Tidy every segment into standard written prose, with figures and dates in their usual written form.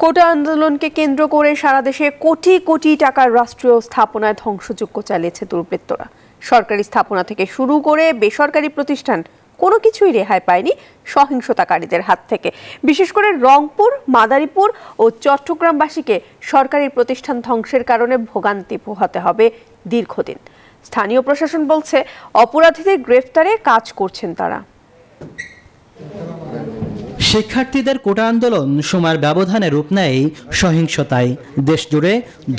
কোটা আন্দোলনকে কেন্দ্র করে সারা দেশে কোটি কোটি টাকার রাষ্ট্রীয় স্থাপনায় ধ্বংসযজ্ঞ চালিয়েছে দুর্বৃত্তরা। সরকারি স্থাপনা থেকে শুরু করে বেসরকারি প্রতিষ্ঠান কোনো কিছুই রেহাই পায়নি সহিংসতাকারীদের হাত থেকে। বিশেষ করে রংপুর, মাদারীপুর ও চট্টগ্রামবাসীকে সরকারি প্রতিষ্ঠান ধ্বংসের কারণে ভোগান্তি পোহাতে হবে দীর্ঘদিন। স্থানীয় প্রশাসন বলছে অপরাধীদের গ্রেফতারে কাজ করছেন তারা। শিক্ষার্থীদের কোটা আন্দোলন সময়ের ব্যবধানে রূপ নেয় সহিংসতায়। দেশ জুড়ে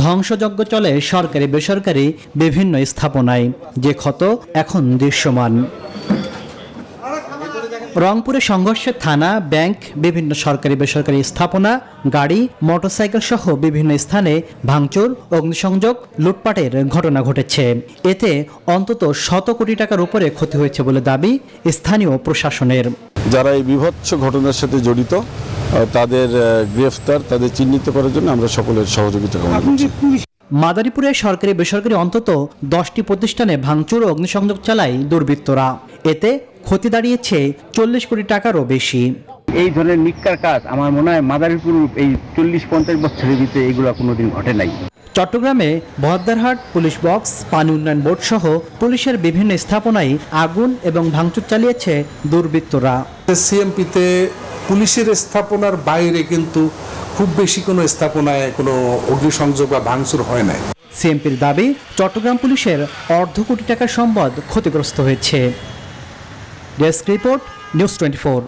ধ্বংসযজ্ঞ চলে সরকারি বেসরকারি বিভিন্ন স্থাপনায়, যে ক্ষত এখন দৃশ্যমান। রংপুরে সংঘর্ষের থানা, ব্যাংক, বিভিন্ন সরকারি বেসরকারি স্থাপনা, গাড়ি, মোটরসাইকেল সহ বিভিন্ন স্থানে ভাঙচুর, অগ্নিসংযোগ, লুটপাটের ঘটনা ঘটেছে। এতে অন্তত 100 কোটি টাকার উপরে ক্ষতি হয়েছে বলে দাবি স্থানীয় প্রশাসনের। যারা এই বিভৎস ঘটনার সাথে জড়িত তাদের গ্রেফতার, তাদের চিহ্নিত করার জন্য আমরা সকলের সহযোগিতা কামনা করছি। মাদারীপুরে সরকারি বেসরকারি অন্তত 10টি প্রতিষ্ঠানে ভাঙচুর ও অগ্নিসংযোগ চালায় দুর্বৃত্তরা। এতে ক্ষতি দাঁড়িয়েছে 40 কোটি টাকারও বেশি। এই ধরনের নিকার কাজ আমার মনে হয় মাদারীপুর এই 40-50 বছরের ভিতরে এগুলো কোনোদিন ঘটে নাই। চট্টগ্রামে বহদ্দারহাট পুলিশ বক্স, পানি উন্নয়ন বোর্ড সহ পুলিশের বিভিন্ন স্থাপনায় আগুন এবং ভাঙচুর চালিয়েছে দুর্বৃত্তরা। সিএমপিতে পুলিশের স্থাপনার বাইরে কিন্তু খুব বেশি কোনো স্থাপনায় কোনো অগ্নিসংযোগ বা ভাঙচুর হয় নাই। সিএমপির দাবি, চট্টগ্রাম পুলিশের 1/2 কোটি টাকার সম্পদ ক্ষতিগ্রস্ত হয়েছে। Desk report, news 24।